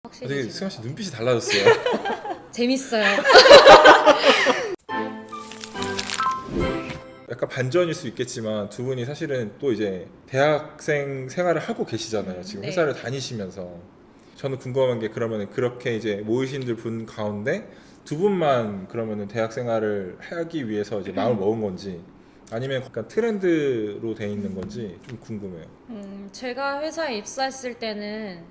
확실히 되게 지금 승아 씨 눈빛이 달라졌어요. 재밌어요. 약간 반전일 수 있겠지만 두 분이 사실은 또 이제 대학생 생활을 하고 계시잖아요. 지금 네. 회사를 다니시면서. 저는 궁금한 게 그러면 그렇게 이제 모이신 분 가운데 두 분만 그러면은 대학 생활을 하기 위해서 이제 마음을 먹은 건지 아니면 약간 트렌드로 돼 있는 건지 좀 궁금해요. 제가 회사에 입사했을 때는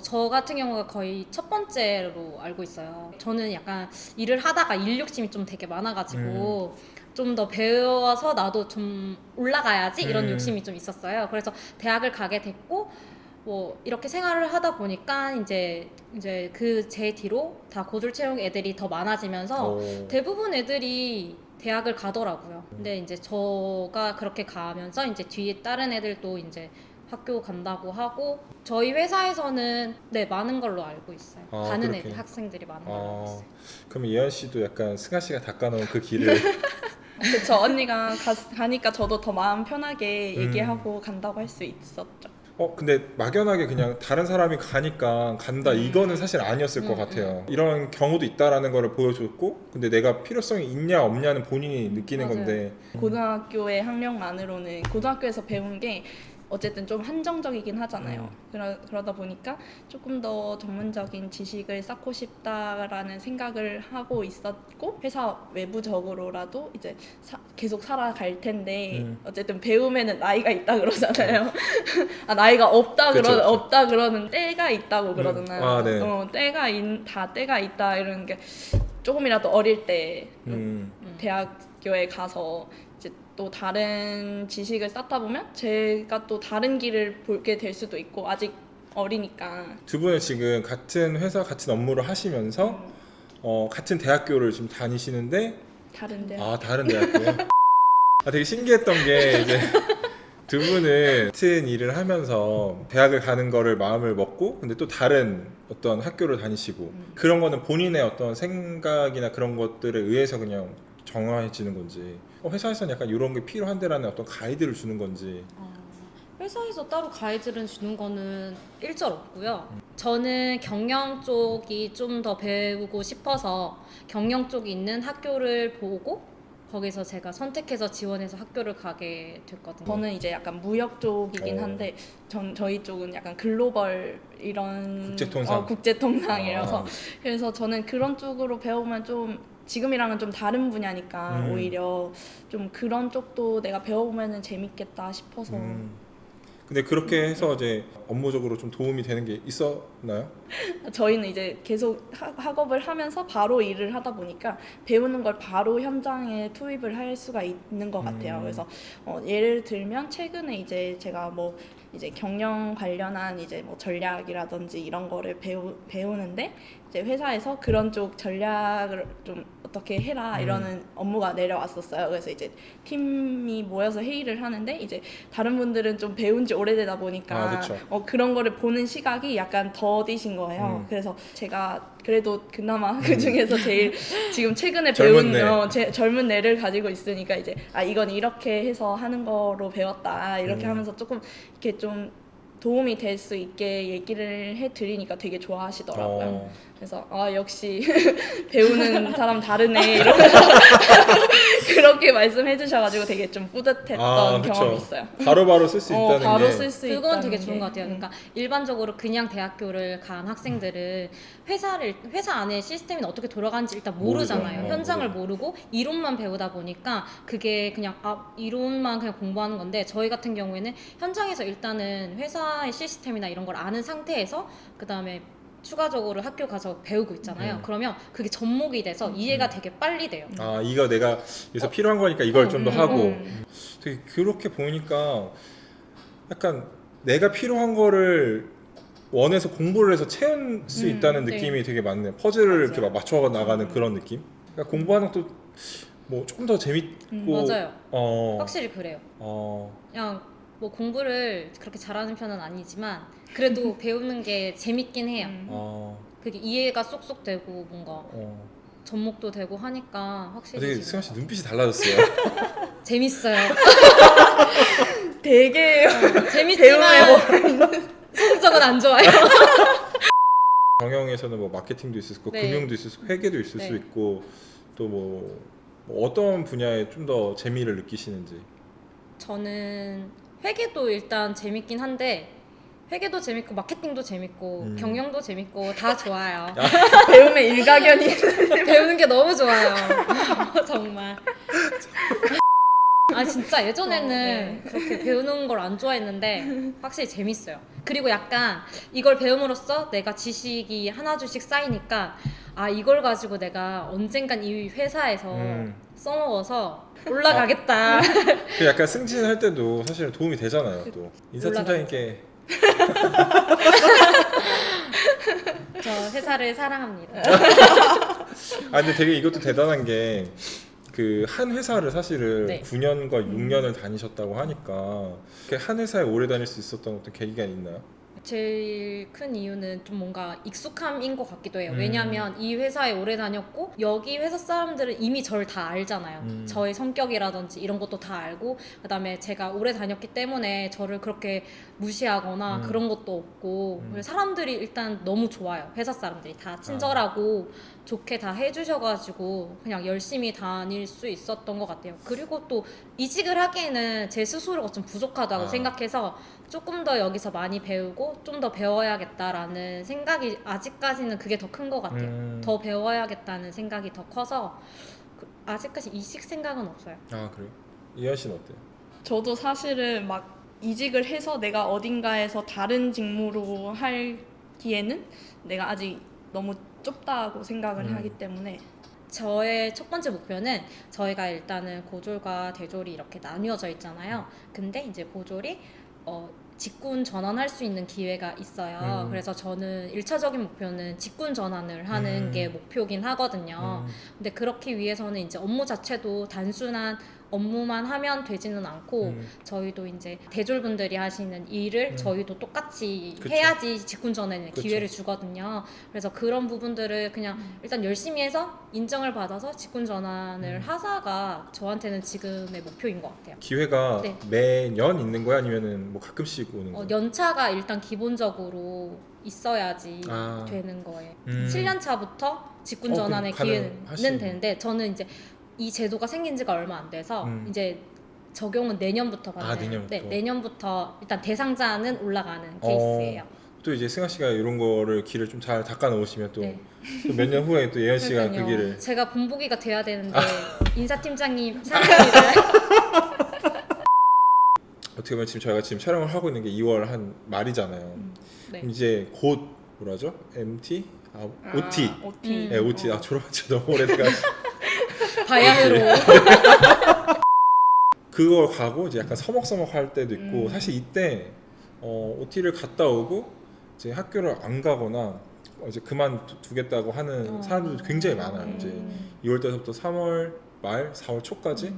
저 같은 경우가 거의 첫 번째로 알고 있어요. 저는 약간 일을 하다가 일 욕심이 좀 되게 많아가지고 좀 더 배워서 나도 좀 올라가야지 이런 욕심이 좀 있었어요. 그래서 대학을 가게 됐고 뭐 이렇게 생활을 하다 보니까 이제 그 제 뒤로 다 고졸 채용 애들이 더 많아지면서 대부분 애들이 대학을 가더라고요. 근데 이제 저가 그렇게 가면서 이제 뒤에 다른 애들도 이제 학교 간다고 하고 저희 회사에서는 네 많은 걸로 알고 있어요. 가는 그렇게. 애들 학생들이 많은 걸로 알고 있어요. 그럼 예연 씨도 약간 승아 씨가 닦아놓은 그 길을 그쵸. 언니가 가니까 저도 더 마음 편하게 얘기하고 간다고 할 수 있었죠. 근데 막연하게 그냥 다른 사람이 가니까 간다 이거는 사실 아니었을 것 같아요. 이런 경우도 있다라는 거를 보여줬고 근데 내가 필요성이 있냐 없냐는 본인이 느끼는 맞아요. 건데 고등학교의 학력만으로는 고등학교에서 배운 게 어쨌든 좀 한정적이긴 하잖아요. 그러다 보니까 조금 더 전문적인 지식을 쌓고 싶다라는 생각을 하고 있었고 회사 외부적으로라도 이제 계속 살아갈 텐데 어쨌든 배움에는 나이가 있다 그러잖아요. 아, 나이가 없다 그쵸, 그쵸. 없다 그러는 때가 있다고 그러잖아요. 네. 때가 있다 이런 게 조금이라도 어릴 때 대학교에 가서 이제 또 다른 지식을 쌓다 보면 제가 또 다른 길을 보게 될 수도 있고 아직 어리니까. 두 분은 지금 같은 회사 같은 업무를 하시면서 같은 대학교를 지금 다니시는데 다른 대학. 다른 대학교요? 되게 신기했던 게 이제 두 분은 같은 일을 하면서 대학을 가는 거를 마음을 먹고 근데 또 다른 어떤 학교를 다니시고 그런 거는 본인의 어떤 생각이나 그런 것들에 의해서 그냥 정해지는 건지 회사에서는 약간 이런 게 필요한데라는 어떤 가이드를 주는 건지. 회사에서 따로 가이드를 주는 거는 일절 없고요. 저는 경영 쪽이 좀 더 배우고 싶어서 경영 쪽이 있는 학교를 보고 거기서 제가 선택해서 지원해서 학교를 가게 됐거든요. 저는 이제 약간 무역 쪽이긴 한데 저희 쪽은 약간 글로벌 이런 국제통상. 국제통상이라서 그래서 저는 그런 쪽으로 배우면 좀 지금이랑은 좀 다른 분야니까 오히려 좀 그런 쪽도 내가 배워보면 재밌겠다 싶어서. 근데 그렇게 해서 이제 업무적으로 좀 도움이 되는 게 있었나요? 저희는 이제 계속 학업을 하면서 바로 일을 하다 보니까 배우는 걸 바로 현장에 투입을 할 수가 있는 것 같아요. 그래서 예를 들면 최근에 이제 제가 뭐 이제 경영 관련한 이제 뭐 전략이라든지 이런 거를 배우는데 이제 회사에서 그런 쪽 전략을 좀 어떻게 해라 이러는 업무가 내려왔었어요. 그래서 이제 팀이 모여서 회의를 하는데 이제 다른 분들은 좀 배운 지 오래되다 보니까 그런 거를 보는 시각이 약간 더디신 거예요. 그래서 제가 그래도 그나마 그 중에서 제일 지금 최근에 배운 젊은 뇌를 가지고 있으니까 이제 이건 이렇게 해서 하는 거로 배웠다 이렇게 하면서 조금 이렇게 좀 도움이 될 수 있게 얘기를 해드리니까 되게 좋아하시더라고요. 그래서 역시 배우는 사람 다르네 이러면서 그렇게 말씀해 주셔가지고 되게 좀 뿌듯했던 경험이 있어요. 바로바로 쓸 수 있다는 바로 게 쓸 수 그건 있다는 되게 게. 좋은 것 같아요. 그러니까 일반적으로 그냥 대학교를 간 학생들은 회사 안에 시스템이 어떻게 돌아가는지 일단 모르잖아요. 모르죠. 현장을 모르고 이론만 배우다 보니까 그게 그냥 이론만 그냥 공부하는 건데 저희 같은 경우에는 현장에서 일단은 회사의 시스템이나 이런 걸 아는 상태에서 그 다음에 추가적으로 학교 가서 배우고 있잖아요. 그러면 그게 접목이 돼서 이해가 되게 빨리 돼요. 이거 내가 여기서 필요한 거니까 이걸 좀 더 하고 되게 그렇게 보니까 약간 내가 필요한 거를 원해서 공부를 해서 채울 수 있다는 느낌이 되게 많네요. 퍼즐을 이렇게 막 맞춰 나가는 그런 느낌. 그러니까 공부하는 것도 뭐 조금 더 재밌고 맞아요. 확실히 그래요. 그냥 뭐 공부를 그렇게 잘하는 편은 아니지만 그래도 배우는 게 재밌긴 해요. 그게 이해가 쏙쏙 되고 뭔가 접목도 되고 하니까 확실히 되게 승아 씨 눈빛이 달라졌어요. 재밌어요. 되게 재밌지만 성적은 안 좋아요. 경영에서는 뭐 마케팅도 있을 수 있고 네. 금융도 있을 수 있고 회계도 있을 네. 수 있고 또 뭐 어떤 분야에 좀 더 재미를 느끼시는지. 저는 회계도 일단 재밌긴 한데 회계도 재밌고 마케팅도 재밌고 경영도 재밌고 다 좋아요. 배움의 일가견이 배우는 게 너무 좋아요. 정말. 아 진짜 예전에는 네. 그렇게 배우는 걸 안 좋아했는데 확실히 재밌어요. 그리고 약간 이걸 배움으로써 내가 지식이 하나둘씩 쌓이니까 아 이걸 가지고 내가 언젠간 이 회사에서 써먹어서 올라가겠다. 그 약간 승진할 때도 사실은 도움이 되잖아요. 또 인사팀장님께 저 회사를 사랑합니다. 아 근데 되게 이것도 대단한 게 그 한 회사를 사실은 네. 9년과 6년을 다니셨다고 하니까 한 회사에 오래 다닐 수 있었던 어떤 계기가 있나요? 제일 큰 이유는 좀 뭔가 익숙함인 것 같기도 해요. 왜냐하면 이 회사에 오래 다녔고 여기 회사 사람들은 이미 저를 다 알잖아요. 저의 성격이라든지 이런 것도 다 알고 그다음에 제가 오래 다녔기 때문에 저를 그렇게 무시하거나 그런 것도 없고 그래서 사람들이 일단 너무 좋아요. 회사 사람들이 다 친절하고 좋게 다 해주셔가지고 그냥 열심히 다닐 수 있었던 것 같아요. 그리고 또 이직을 하기에는 제 스스로가 좀 부족하다고 생각해서 조금 더 여기서 많이 배우고 좀 더 배워야겠다라는 생각이 아직까지는 그게 더 큰 것 같아요. 더 배워야겠다는 생각이 더 커서 아직까지 이직 생각은 없어요. 아 그래요? 이현 씨는 어때요? 저도 사실은 막 이직을 해서 내가 어딘가에서 다른 직무로 하기에는 내가 아직 너무 좁다고 생각을 하기 때문에 저의 첫 번째 목표는 저희가 일단은 고졸과 대졸이 이렇게 나뉘어져 있잖아요. 근데 이제 고졸이 직군 전환할 수 있는 기회가 있어요. 그래서 저는 1차적인 목표는 직군 전환을 하는 게 목표긴 하거든요. 근데 그렇기 위해서는 이제 업무 자체도 단순한 업무만 하면 되지는 않고 저희도 이제 대졸분들이 하시는 일을 저희도 똑같이 그쵸. 해야지 직군 전환에 그쵸. 기회를 주거든요. 그래서 그런 부분들을 그냥 일단 열심히 해서 인정을 받아서 직군 전환을 하자가 저한테는 지금의 목표인 것 같아요. 기회가 네. 매년 있는 거야 아니면은 뭐 가끔씩 오는 거야? 연차가 일단 기본적으로 있어야지 아. 되는 거예요. 7년 차부터 직군 그럼 전환의 기회는 가능하시네. 되는데 저는 이제 이 제도가 생긴 지가 얼마 안 돼서 이제 적용은 내년부터 받는 내년부터. 네, 내년부터 일단 대상자는 올라가는 케이스예요. 또 이제 승아 씨가 이런 거를 길을 좀 잘 닦아 놓으시면 또 네. 몇 년 후에 또 예은 씨가 그러니까요. 그 길을 제가 본보기가 돼야 되는데 인사팀장님 사랑합니다. 어떻게 보면 지금 저희가 지금 촬영을 하고 있는 게 2월 한 말이잖아요. 네. 그럼 이제 곧 뭐라죠? MT? OT. OT. 네, OT. 졸업한 지 너무 오래돼가지고 바야흐로 그걸 가고 이제 약간 서먹서먹할 때도 있고 사실 이때 OT를 갔다 오고 이제 학교를 안 가거나 이제 그만두겠다고 하는 사람들도 굉장히 많아요. 이제 2월 달부터 3월 말, 4월 초까지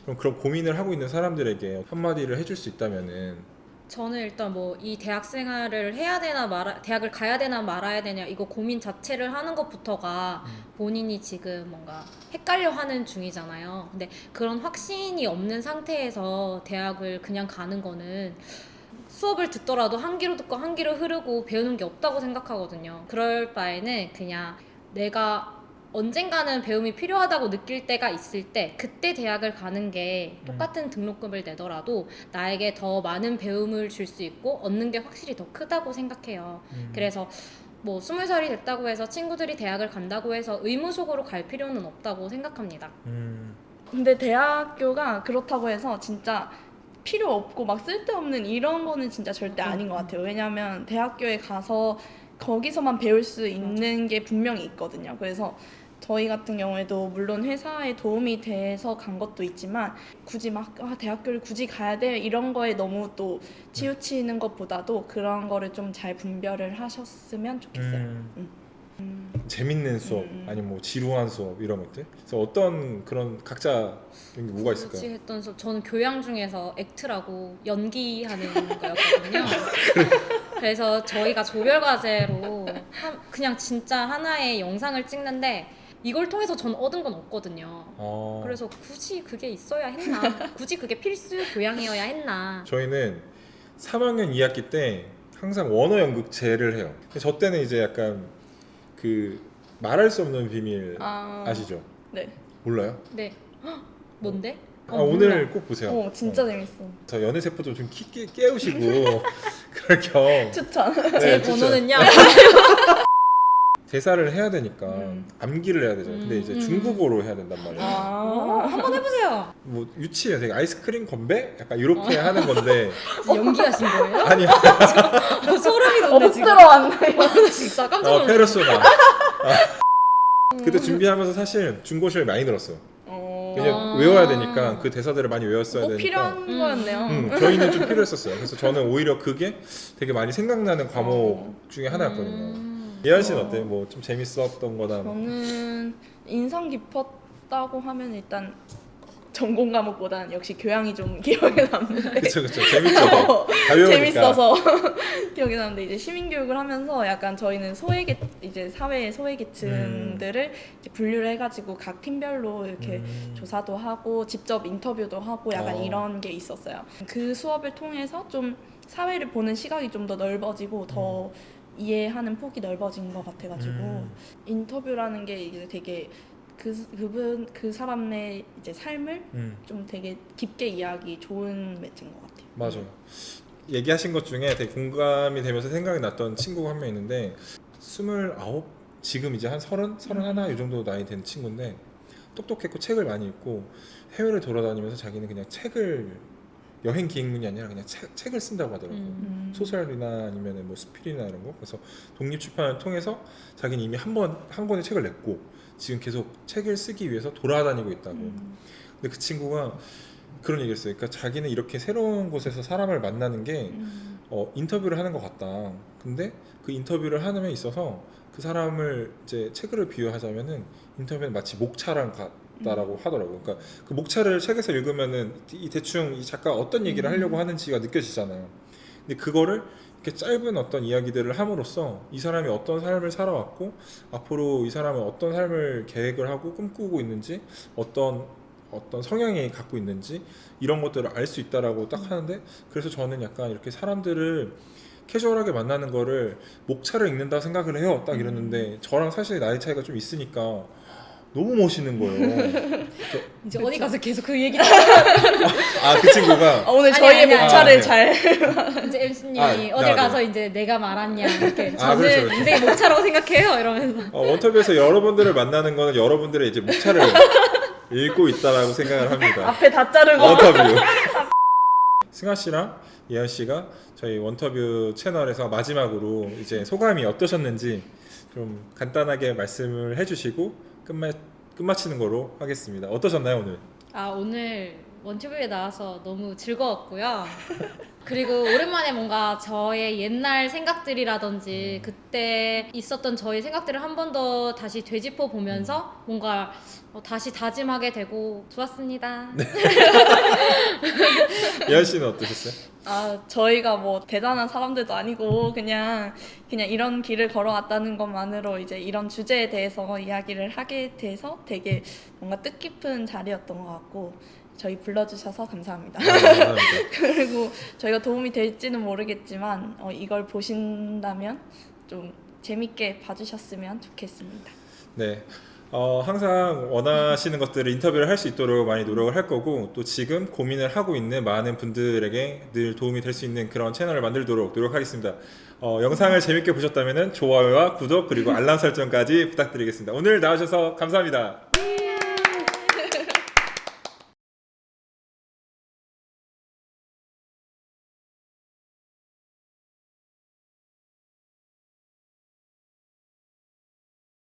그럼 그런 고민을 하고 있는 사람들에게 한마디를 해줄 수 있다면은 저는 일단 뭐 이 대학 생활을 해야 되나 대학을 가야 되나 말아야 되냐 이거 고민 자체를 하는 것부터가 본인이 지금 뭔가 헷갈려 하는 중이잖아요. 근데 그런 확신이 없는 상태에서 대학을 그냥 가는 거는 수업을 듣더라도 한 귀로 듣고 한 귀로 흐르고 배우는 게 없다고 생각하거든요. 그럴 바에는 그냥 내가 언젠가는 배움이 필요하다고 느낄 때가 있을 때 그때 대학을 가는 게 똑같은 등록금을 내더라도 나에게 더 많은 배움을 줄 수 있고 얻는 게 확실히 더 크다고 생각해요. 그래서 뭐 20살이 됐다고 해서 친구들이 대학을 간다고 해서 의무적으로 갈 필요는 없다고 생각합니다. 근데 대학교가 그렇다고 해서 진짜 필요 없고 막 쓸데없는 이런 거는 진짜 절대 아닌 것 같아요. 왜냐면 대학교에 가서 거기서만 배울 수 있는 게 분명히 있거든요. 그래서 저희 같은 경우에도 물론 회사에 도움이 돼서 간 것도 있지만 굳이 막 대학교를 굳이 가야 돼 이런 거에 너무 또 치우치는 것보다도 그런 거를 좀 잘 분별을 하셨으면 좋겠어요. 재밌는 수업 아니면 뭐 지루한 수업 이런 것들. 그래서 어떤 그런 각자 이런 게 뭐가 있을까요? 굳이 했던 수업 저는 교양 중에서 액트라고 연기하는 거였거든요. 그래서 저희가 조별 과제로 그냥 진짜 하나의 영상을 찍는데 이걸 통해서 전 얻은 건 없거든요. 그래서 굳이 그게 있어야 했나? 굳이 그게 필수 교양이어야 했나? 저희는 3학년 2학기 때 항상 원어 연극제를 해요. 저 때는 이제 약간 그 말할 수 없는 비밀 아, 아시죠? 네. 몰라요? 네. 헉, 뭔데? 오늘 몰라. 꼭 보세요. 진짜 재밌어. 저 연애 세포 좀 깨우시고 그럴 겸 추천. 제 네, 추천. 번호는요. 대사를 해야 되니까 암기를 해야 되잖아요. 근데 이제 음. 중국어로 해야 된단 말이에요. 한번 해보세요. 뭐 유치해요. 되게 아이스크림 건배? 약간 이렇게 하는 건데 연기하신 거예요? 아니야. 소름이 못 돋네 지금. 들어왔네. 나 진짜 깜짝 놀랐어. 페르소나. 그때 준비하면서 사실 중고시를 많이 들었어요. 그냥 외워야 되니까 그 대사들을 많이 외웠어야 꼭 되니까. 필요한 거였네요. 저희는 좀 필요했었어요. 그래서 저는 오히려 그게 되게 많이 생각나는 과목 중에 하나였거든요. 예한 씨는 어때요? 뭐 좀 재밌었던 거나 뭐. 저는 인상 깊었다고 하면 일단 전공 과목보다는 역시 교양이 좀 기억에 남는데 그쵸 재밌죠. 가벼우니까. 재밌어서 기억에 남는데 이제 시민교육을 하면서 약간 저희는 이제 사회의 소외계층들을 이제 분류를 해가지고 각 팀별로 이렇게 조사도 하고 직접 인터뷰도 하고 약간 이런 게 있었어요. 그 수업을 통해서 좀 사회를 보는 시각이 좀 더 넓어지고 더 이해하는 폭이 넓어진 것 같아가지고 인터뷰라는 게 이제 되게 그 사람의 이제 삶을 좀 되게 깊게 이해하기 좋은 매체인 것 같아요. 맞아요. 얘기하신 것 중에 되게 공감이 되면서 생각이 났던 친구가 한 명 있는데 29 지금 이제 한 30, 31 이 정도 나이 된 친구인데 똑똑했고 책을 많이 읽고 해외를 돌아다니면서 자기는 그냥 책을 여행 기획문이 아니라 그냥 책을 쓴다고 하더라고요. 소설이나 아니면 뭐 수필이나 이런 거. 그래서 독립출판을 통해서 자기는 이미 한 권의 책을 냈고 지금 계속 책을 쓰기 위해서 돌아다니고 있다고. 근데 그 친구가 그런 얘기를 했어요. 그러니까 자기는 이렇게 새로운 곳에서 사람을 만나는 게 인터뷰를 하는 것 같다. 근데 그 인터뷰를 하는 데 있어서 그 사람을 이제 책으로 비유하자면은 인터뷰는 마치 목차랑 같다라고 하더라고요. 그러니까 그 목차를 책에서 읽으면은 이 대충 이 작가가 어떤 얘기를 하려고 하는지가 느껴지잖아요. 근데 그거를 이렇게 짧은 어떤 이야기들을 함으로써 이 사람이 어떤 삶을 살아왔고 앞으로 이 사람은 어떤 삶을 계획을 하고 꿈꾸고 있는지 어떤 성향이 갖고 있는지 이런 것들을 알 수 있다라고 딱 하는데 그래서 저는 약간 이렇게 사람들을 캐주얼하게 만나는 거를 목차를 읽는다 생각을 해요. 딱 이랬는데 저랑 사실 나이 차이가 좀 있으니까 너무 멋있는 거예요. 이제 어디 가서 계속 그 얘기. 그 친구가 오늘 아니, 저희의 아니, 아니. 목차를 네. 잘 이제 MC님이 네, 어딜 가서 네. 이제 내가 말았냐 이렇게 저는 그렇죠. 인생의 목차라고 생각해요 이러면서. 원터뷰에서 여러분들을 만나는 거는 여러분들의 이제 목차를 읽고 있다라고 생각을 합니다. 앞에 다 자르고 원터뷰. 승아 씨랑 예은 씨가 저희 원터뷰 채널에서 마지막으로 이제 소감이 어떠셨는지 좀 간단하게 말씀을 해주시고 끝마치는 거로 하겠습니다. 어떠셨나요 오늘? 오늘 원튜브에 나와서 너무 즐거웠고요. 그리고 오랜만에 뭔가 저의 옛날 생각들이라든지 그때 있었던 저의 생각들을 한 번 더 다시 되짚어 보면서 뭔가 다시 다짐하게 되고 좋았습니다. 예은 씨는 어떠셨어요? 저희가 뭐 대단한 사람들도 아니고 그냥 이런 길을 걸어왔다는 것만으로 이제 이런 주제에 대해서 이야기를 하게 돼서 되게 뭔가 뜻깊은 자리였던 것 같고 저희 불러주셔서 감사합니다. 감사합니다. 그리고 저희가 도움이 될지는 모르겠지만 이걸 보신다면 좀 재밌게 봐주셨으면 좋겠습니다. 네. 항상 원하시는 것들을 인터뷰를 할 수 있도록 많이 노력을 할 거고 또 지금 고민을 하고 있는 많은 분들에게 늘 도움이 될 수 있는 그런 채널을 만들도록 노력하겠습니다. 영상을 재밌게 보셨다면 좋아요와 구독 그리고 알람 설정까지 부탁드리겠습니다. 오늘 나와주셔서 감사합니다.